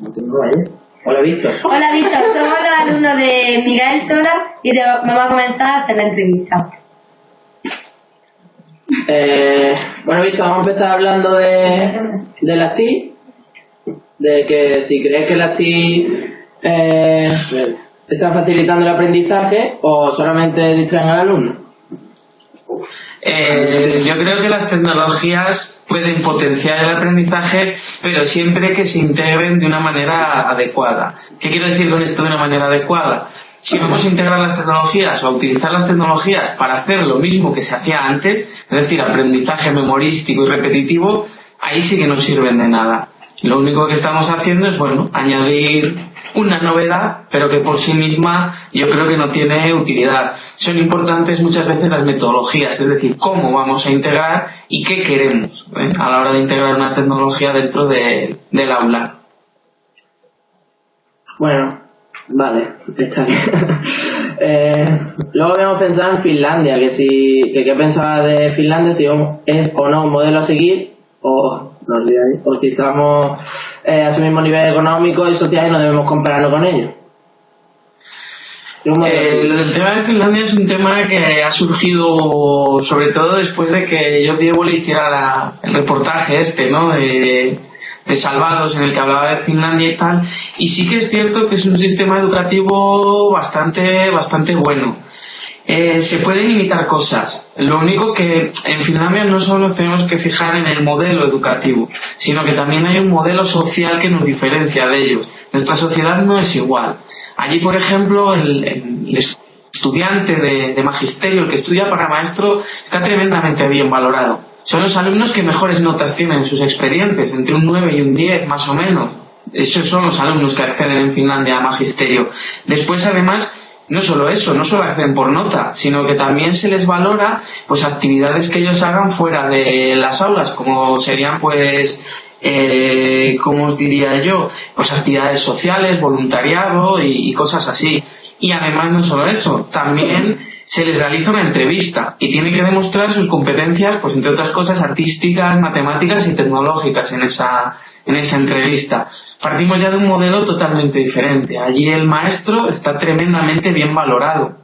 No tengo ahí. Hola, Víctor. Hola, Víctor. Somos los alumnos de Miguel Sola y te vamos a comenzar a hacer la entrevista. Bueno, Víctor, vamos a empezar hablando de las TIC. De que si crees que las TIC están facilitando el aprendizaje o solamente distraen al alumno. Yo creo que las tecnologías pueden potenciar el aprendizaje, pero siempre que se integren de una manera adecuada. ¿Qué quiero decir con esto de una manera adecuada? Si vamos a integrar las tecnologías o a utilizar las tecnologías para hacer lo mismo que se hacía antes, es decir, aprendizaje memorístico y repetitivo, ahí sí que no sirven de nada. Lo único que estamos haciendo es, añadir una novedad, pero que por sí misma yo creo que no tiene utilidad. Son importantes muchas veces las metodologías, es decir, cómo vamos a integrar y qué queremos a la hora de integrar una tecnología dentro del aula. Bueno, vale, está bien. Luego habíamos pensado en Finlandia, que qué pensaba de Finlandia, si es o no un modelo a seguir, o si estamos a su mismo nivel económico y social y no debemos compararnos con ellos. El tema de Finlandia es un tema que ha surgido sobre todo después de que Jordi Évole hiciera el reportaje de Salvados, en el que hablaba de Finlandia y tal, y sí que es cierto que es un sistema educativo bastante bueno. Se pueden imitar cosas. Lo único que en Finlandia no solo nos tenemos que fijar en el modelo educativo, sino que también hay un modelo social que nos diferencia de ellos. Nuestra sociedad no es igual. Allí, por ejemplo, el estudiante de magisterio, el que estudia para maestro, está tremendamente bien valorado. Son los alumnos que mejores notas tienen en sus expedientes, entre un 9 y un 10 más o menos. Esos son los alumnos que acceden en Finlandia a magisterio. Después, además, no solo acceden por nota, sino que también se les valora actividades que ellos hagan fuera de las aulas, como serían ¿cómo os diría yo? Actividades sociales, voluntariado y cosas así. Y además no solo eso, también se les realiza una entrevista y tienen que demostrar sus competencias, entre otras cosas, artísticas, matemáticas y tecnológicas en esa entrevista. Partimos ya de un modelo totalmente diferente. Allí el maestro está tremendamente bien valorado.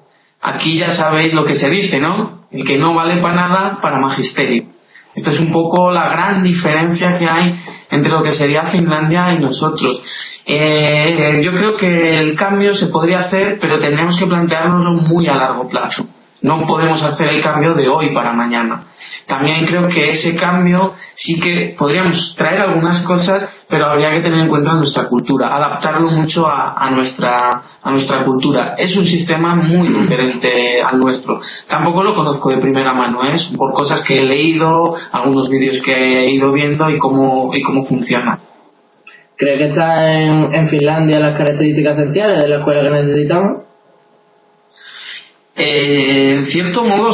Aquí ya sabéis lo que se dice, ¿no? El que no vale para nada, para magisterio. Esto es un poco la gran diferencia que hay entre lo que sería Finlandia y nosotros. Yo creo que el cambio se podría hacer, pero tendremos que planteárnoslo muy a largo plazo. No podemos hacer el cambio de hoy para mañana. También creo que ese cambio sí que podríamos traer algunas cosas, pero habría que tener en cuenta nuestra cultura, adaptarlo mucho a nuestra cultura. Es un sistema muy diferente al nuestro. Tampoco lo conozco de primera mano, por cosas que he leído, algunos vídeos que he ido viendo y cómo funciona. ¿Cree que está en Finlandia las características esenciales de la escuela que necesitamos? En cierto modo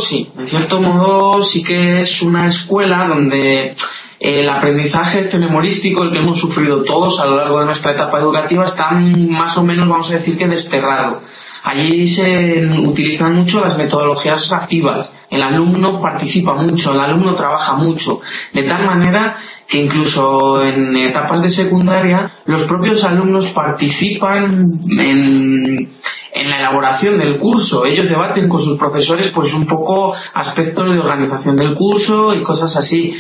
sí que es una escuela donde el aprendizaje memorístico, el que hemos sufrido todos a lo largo de nuestra etapa educativa, está más o menos, vamos a decir, que desterrado. Allí se utilizan mucho las metodologías activas. El alumno participa mucho, el alumno trabaja mucho, de tal manera que incluso en etapas de secundaria los propios alumnos participan en la elaboración del curso. Ellos debaten con sus profesores un poco aspectos de organización del curso y cosas así,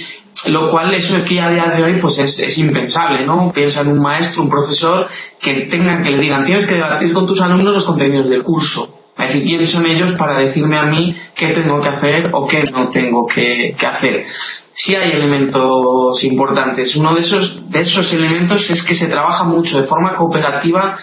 lo cual eso aquí a día de hoy es impensable, ¿no? Piensa en un maestro, un profesor que le digan tienes que debatir con tus alumnos los contenidos del curso. Es decir, ¿quiénes son ellos para decirme a mí qué tengo que hacer o qué no tengo que hacer? Sí hay elementos importantes. Uno de esos elementos es que se trabaja mucho de forma cooperativa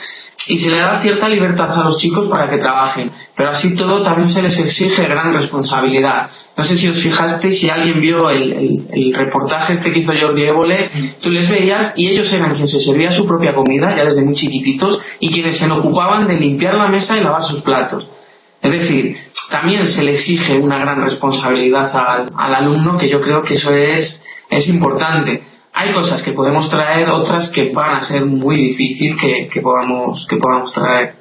y se le da cierta libertad a los chicos para que trabajen, pero así todo también se les exige gran responsabilidad. No sé si os fijasteis, si alguien vio el reportaje que hizo Jordi Évole, tú les veías y ellos eran quienes se servían su propia comida ya desde muy chiquititos y quienes se ocupaban de limpiar la mesa y lavar sus platos. Es decir, también se le exige una gran responsabilidad al alumno, que yo creo que eso es importante. Hay cosas que podemos traer, otras que van a ser muy difícil que podamos traer.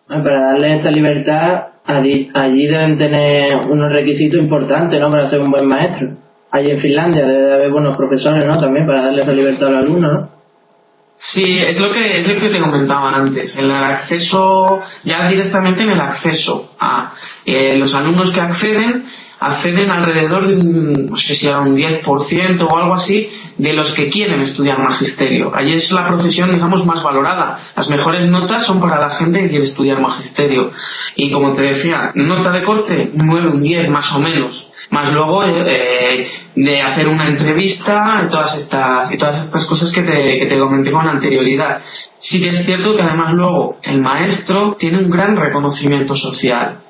Para darle esta libertad, allí deben tener unos requisitos importantes, ¿no?, para ser un buen maestro. Allí en Finlandia debe de haber buenos profesores, ¿no?, también para darle esa libertad al alumno, ¿no? Sí, es lo que te comentaba antes, en el acceso, ya directamente en el acceso a los alumnos que acceden alrededor de no sé si era un 10% o algo así, de los que quieren estudiar magisterio. Allí es la profesión, digamos, más valorada. Las mejores notas son para la gente que quiere estudiar magisterio. Y como te decía, nota de corte, un 9, un 10 más o menos. Más luego de hacer una entrevista y todas estas cosas que te comenté con anterioridad. Sí que es cierto que además luego el maestro tiene un gran reconocimiento social.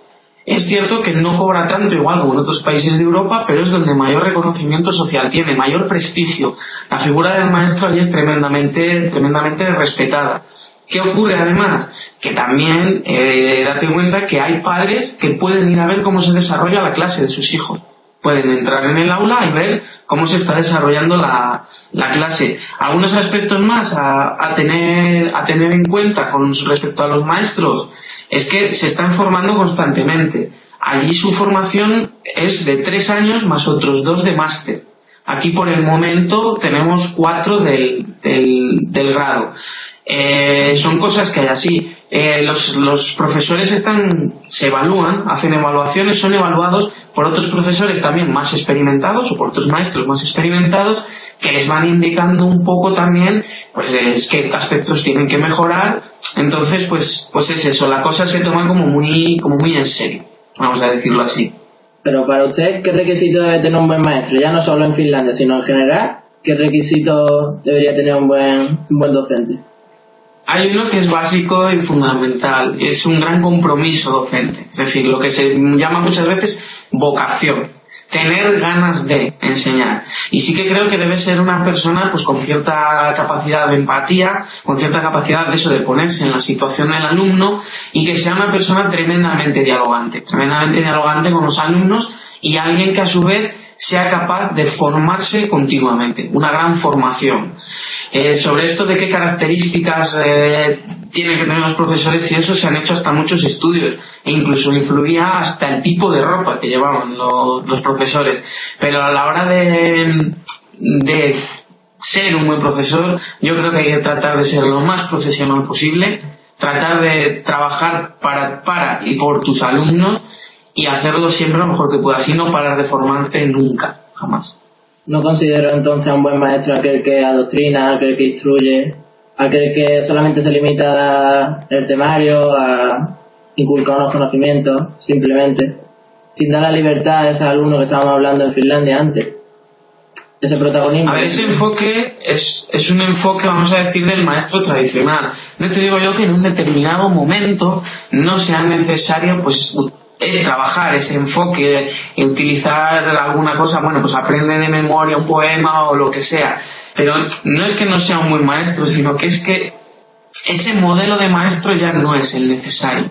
Es cierto que no cobra tanto igual como en otros países de Europa, pero es donde mayor reconocimiento social tiene, mayor prestigio. La figura del maestro allí es tremendamente respetada. ¿Qué ocurre además? Que también date cuenta que hay padres que pueden ir a ver cómo se desarrolla la clase de sus hijos. Pueden entrar en el aula y ver cómo se está desarrollando la clase. Algunos aspectos más a tener en cuenta con respecto a los maestros es que se están formando constantemente. Allí su formación es de 3 años más otros 2 de máster. Aquí por el momento tenemos 4 del grado. Son cosas que hay así. Los profesores se evalúan, hacen evaluaciones, son evaluados por otros profesores también más experimentados o por otros maestros más experimentados que les van indicando un poco también pues qué aspectos tienen que mejorar. Entonces pues es eso, la cosa se toma como muy en serio, vamos a decirlo así. Pero para usted, ¿qué requisito debe tener un buen maestro? Ya no solo en Finlandia, sino en general, ¿qué requisito debería tener un buen docente? Hay uno que es básico y fundamental, y es un gran compromiso docente, es decir, lo que se llama muchas veces vocación, tener ganas de enseñar. Y sí que creo que debe ser una persona pues con cierta capacidad de empatía, con cierta capacidad de eso, de ponerse en la situación del alumno, y que sea una persona tremendamente dialogante con los alumnos, y alguien que a su vez sea capaz de formarse continuamente, una gran formación. Sobre esto de qué características tienen que tener los profesores y eso se han hecho hasta muchos estudios, e incluso influía hasta el tipo de ropa que llevaban los profesores. Pero a la hora de ser un buen profesor, yo creo que hay que tratar de ser lo más profesional posible, tratar de trabajar para y por tus alumnos, y hacerlo siempre lo mejor que puedas y no parar de formarte nunca, jamás. No considero entonces a un buen maestro aquel que adoctrina, aquel que instruye, aquel que solamente se limita a dar el temario, a inculcar unos conocimientos, simplemente, sin dar la libertad a ese alumno que estábamos hablando en Finlandia antes. Ese protagonismo. A ver, ese enfoque es un enfoque, vamos a decir, del maestro tradicional. No te digo yo que en un determinado momento no sea necesario pues trabajar ese enfoque y utilizar alguna cosa, bueno, pues aprende de memoria un poema o lo que sea, pero no es que no sea un buen maestro, sino que es que ese modelo de maestro ya no es el necesario.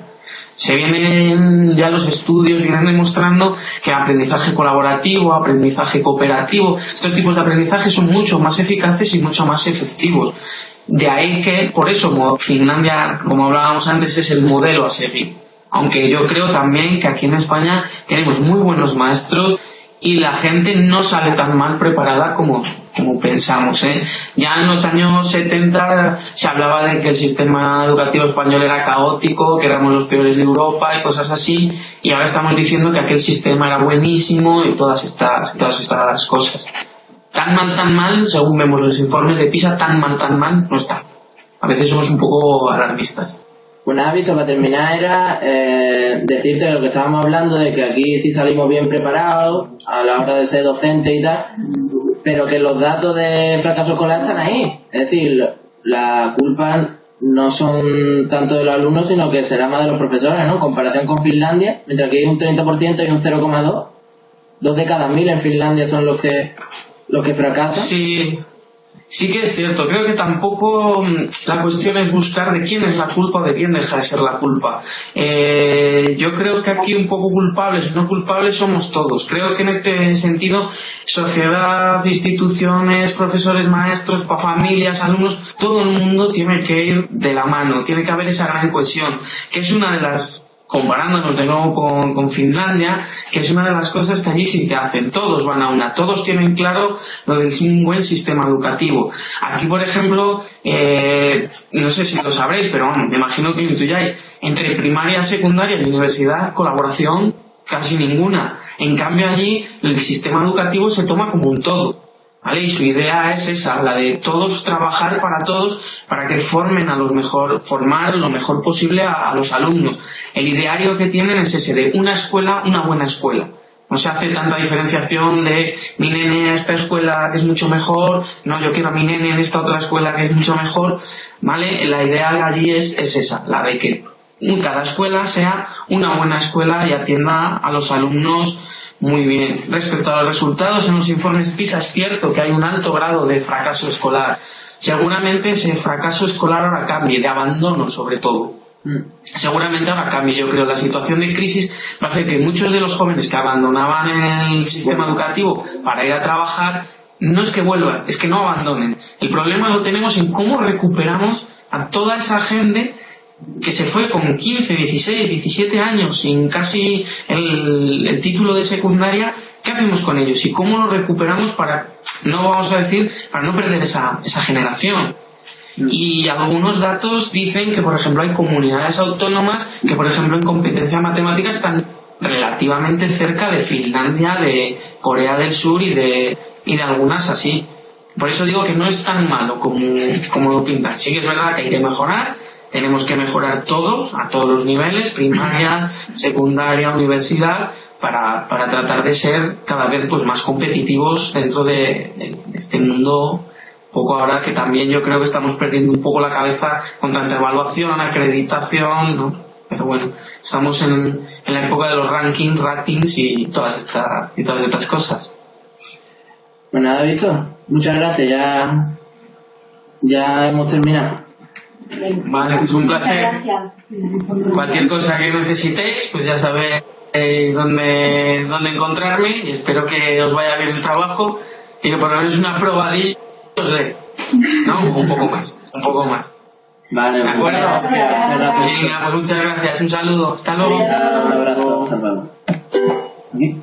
Se vienen ya los estudios, vienen demostrando que el aprendizaje colaborativo, aprendizaje cooperativo, estos tipos de aprendizaje son mucho más eficaces y mucho más efectivos. De ahí que, por eso, Finlandia, como hablábamos antes, es el modelo a seguir. Aunque yo creo también que aquí en España tenemos muy buenos maestros y la gente no sale tan mal preparada como pensamos, ¿eh? Ya en los años 70 se hablaba de que el sistema educativo español era caótico, que éramos los peores de Europa y cosas así, y ahora estamos diciendo que aquel sistema era buenísimo y todas estas cosas. Tan mal, según vemos los informes de PISA, tan mal no está. A veces somos un poco alarmistas. Pues nada, visto, para terminar era decirte lo que estábamos hablando de que aquí sí salimos bien preparados a la hora de ser docente y tal, pero que los datos de fracaso escolar están ahí. Es decir, la culpa no son tanto de los alumnos, sino que será más de los profesores, ¿no? En comparación con Finlandia, mientras que hay un 30% y un 0,2%. 2 de cada 1000 en Finlandia son los que fracasan. Sí que es cierto, creo que tampoco la cuestión es buscar de quién es la culpa o de quién deja de ser la culpa. Yo creo que aquí un poco culpables o no culpables somos todos. Creo que en este sentido, sociedad, instituciones, profesores, maestros, familias, alumnos, todo el mundo tiene que ir de la mano, tiene que haber esa gran cohesión, que es una de las comparándonos de nuevo con Finlandia, que es una de las cosas que allí sí que hacen. Todos van a una, todos tienen claro lo del un buen sistema educativo. Aquí, por ejemplo, no sé si lo sabréis, pero bueno, me imagino que lo intuyáis, entre primaria, secundaria y universidad, colaboración casi ninguna. En cambio allí el sistema educativo se toma como un todo, ¿vale? Y su idea es esa, la de todos trabajar para todos, para que formen a los mejor, formar lo mejor posible a los alumnos. El ideario que tienen es ese, de una escuela, una buena escuela. No se hace tanta diferenciación de mi nene en esta escuela que es mucho mejor, no, yo quiero a mi nene en esta otra escuela que es mucho mejor, ¿vale? La idea allí es esa, la de que cada escuela sea una buena escuela y atienda a los alumnos muy bien. Respecto a los resultados en los informes PISA, es cierto que hay un alto grado de fracaso escolar. Seguramente ese fracaso escolar ahora cambie, de abandono sobre todo. Seguramente ahora cambie. Yo creo que la situación de crisis va a hacer que muchos de los jóvenes que abandonaban el sistema educativo para ir a trabajar, no es que vuelvan, es que no abandonen. El problema lo tenemos en cómo recuperamos a toda esa gente que se fue con 15, 16, 17 años sin casi el título de secundaria. ¿Qué hacemos con ellos? ¿Y cómo los recuperamos para no perder esa generación? Y algunos datos dicen que, por ejemplo, hay comunidades autónomas que, por ejemplo, en competencia matemática están relativamente cerca de Finlandia, de Corea del Sur y de algunas así. Por eso digo que no es tan malo como lo pintan. Sí que es verdad que hay que mejorar. Tenemos que mejorar todos, a todos los niveles, primaria, secundaria, universidad, para tratar de ser cada vez pues más competitivos dentro de este mundo, poco ahora que también yo creo que estamos perdiendo un poco la cabeza con tanta evaluación, acreditación, ¿no? Pero bueno, estamos en la época de los ratings y todas estas cosas. Pues nada, Víctor, muchas gracias, ya hemos terminado. Vale, pues un placer. Gracias. Cualquier cosa que necesitéis, pues ya sabéis dónde encontrarme, y espero que os vaya bien el trabajo y que por lo menos una probadilla os dé, ¿no? Un poco más. Vale, ¿de acuerdo? Gracias. Venga, pues muchas gracias, un saludo, hasta luego. Un abrazo, hasta luego. Aquí.